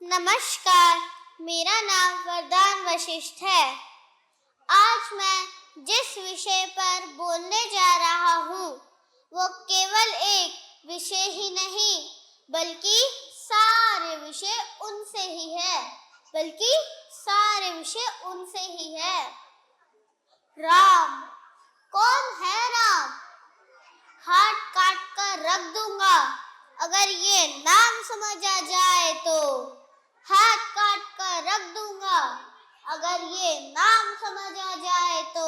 नमस्कार, मेरा नाम वरदान वशिष्ठ है। आज मैं जिस विषय पर बोलने जा रहा हूँ, वो केवल एक विषय ही नहीं, बल्कि सारे विषय उनसे ही है। राम, कौन है राम? हाथ काट कर रख दूंगा, अगर ये नाम समझ आ जाए तो। हाथ काट कर रख दूंगा, अगर ये नाम समझ आ जाए तो।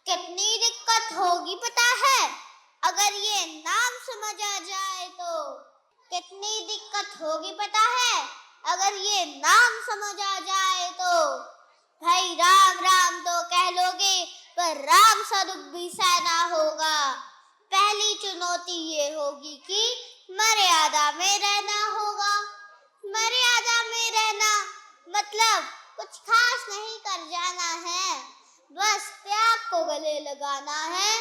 कितनी दिक्कत होगी पता है, अगर ये नाम समझ आ जाए तो। कितनी दिक्कत होगी पता है, अगर ये नाम समझ आ जाए तो। भाई राम राम तो कह लोगे, पर राम स्वरूप भी सहना होगा। पहली चुनौती ये होगी कि मर्यादा में रहना होगा। मर्यादा में रहना मतलब कुछ खास नहीं कर जाना है, बस त्याग को गले लगाना है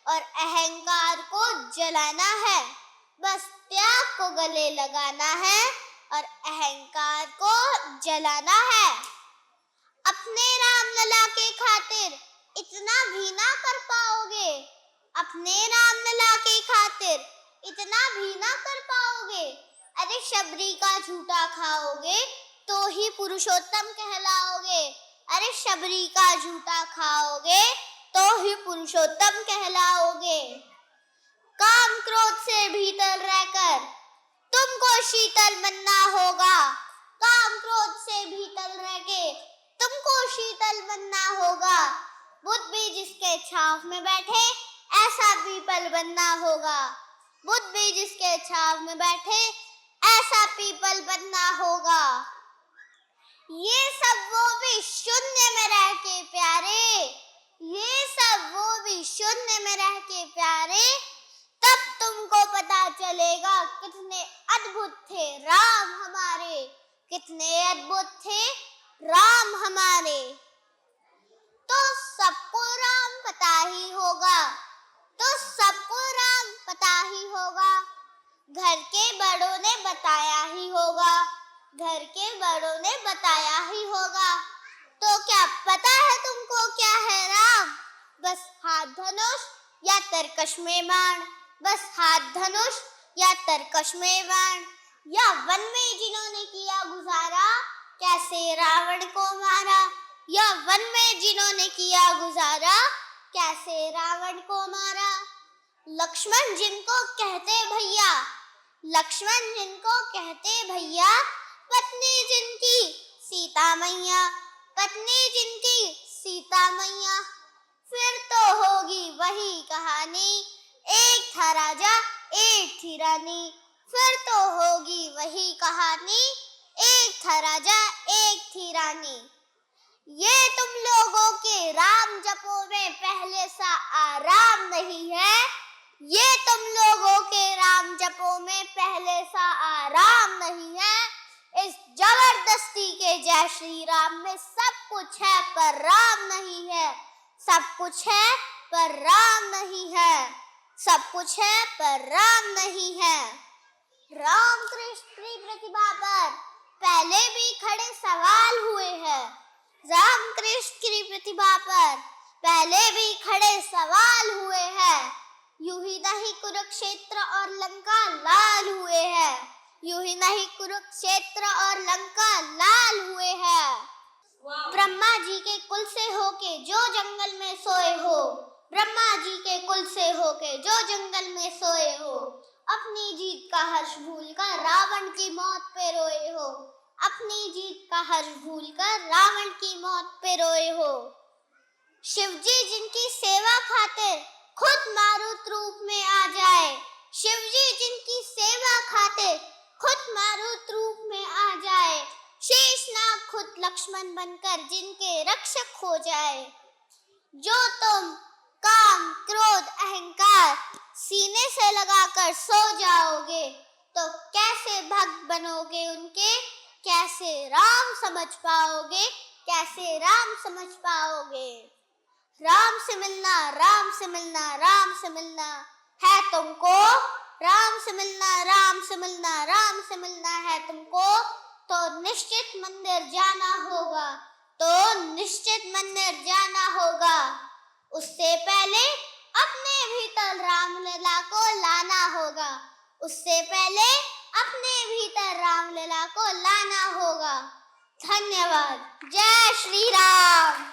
और अहंकार को जलाना है। बस त्याग को गले लगाना है और अहंकार को जलाना है। अपने रामलला के खातिर इतना भी ना कर पाओगे। अपने रामलला के खातिर इतना भी ना कर पाओगे। अरे शबरी का झूठा खाओगे तो ही पुरुषोत्तम कहलाओगे। अरे शबरी का झूठा खाओगे तो ही पुरुषोत्तम कहलाओगे। काम क्रोध से भीतर रहकर तुमको शीतल बनना होगा। काम क्रोध से भीतर रह के तुमको शीतल बनना होगा। बुद्ध भी जिसके छाव में बैठे, ऐसा पीपल बनना होगा। बुद्ध भी जिसके छाव में बैठे, ऐसा पीपल बनना होगा। ये सब वो भी शून्य में रह के प्यारे, ये सब वो भी शून्य में रह के प्यारे। तब तुमको पता चलेगा कितने अद्भुत थे राम हमारे, कितने अद्भुत थे राम हमारे। तो सबको राम पता ही होगा, तो सबको राम पता ही होगा। घर के बड़ों ने बताया ही होगा, घर के बड़ों ने बताया ही होगा। तो क्या पता है तुमको क्या है राम? बस हाथ धनुष या तरकश में बाण, बस हाथ धनुष या तरकश में बाण। या वन में जिन्होंने किया गुजारा, कैसे रावण को मारा। या वन में जिन्होंने किया गुजारा, कैसे रावण को मारा। लक्ष्मण जिनको कहते भैया, लक्ष्मण जिनको कहते भैया, पत्नी जिनकी सीता मैया, पत्नी जिनकी सीता मैया। फिर तो होगी वही कहानी, एक था राजा एक थी रानी। फिर तो होगी वही कहानी, एक था राजा एक थी रानी। ये तुम लोगों के राम जपो में पहले सा आराम नहीं है। ये तुम लोगों के राम जपो में पहले सा आराम नहीं है। इस जबरदस्ती के जय श्री राम में सब कुछ है पर राम नहीं है। सब कुछ है पर राम नहीं है। सब कुछ है पर राम नहीं है। राम कृष्ण की प्रतिभा पर पहले भी खड़े सवाल हुए हैं। राम कृष्ण की प्रतिभा पर पहले भी खड़े सवाल हुए हैं। यूं ही नहीं कुरुक्षेत्र और लंका लाल हुए हैं। यूं ही नहीं कुरुक्षेत्र और लंका लाल हुए हैं। ब्रह्मा जी के कुल से होके जो जंगल में सोए हो, ब्रह्मा जी के कुल से होके जो जंगल में सोए हो। अपनी जीत का हर्ष भूलकर रावण की मौत पे रोए हो। अपनी जीत का हर्ष भूलकर रावण की मौत पे रोए हो। शिवजी जिनकी सेवा खातिर खुद मारुत रूप में आ जाए, शिवजी जिनकी सेवा खातिर खुद मारुत रूप में आ जाए। शेषनाग खुद लक्ष्मण बनकर जिनके रक्षक हो जाए। जो तुम काम क्रोध अहंकार सीने से लगाकर सो जाओगे, तो कैसे भक्त बनोगे उनके, कैसे राम समझ पाओगे, कैसे राम समझ पाओगे। राम से मिलना, राम से मिलना, राम से मिलना है तुमको। राम से मिलना, राम से मिलना, राम से मिलना है तुमको। तो निश्चित मंदिर जाना होगा, तो निश्चित मंदिर जाना होगा। उससे पहले अपने भीतर रामलला को लाना होगा, उससे पहले अपने भीतर रामलला को लाना होगा। धन्यवाद। जय श्री राम।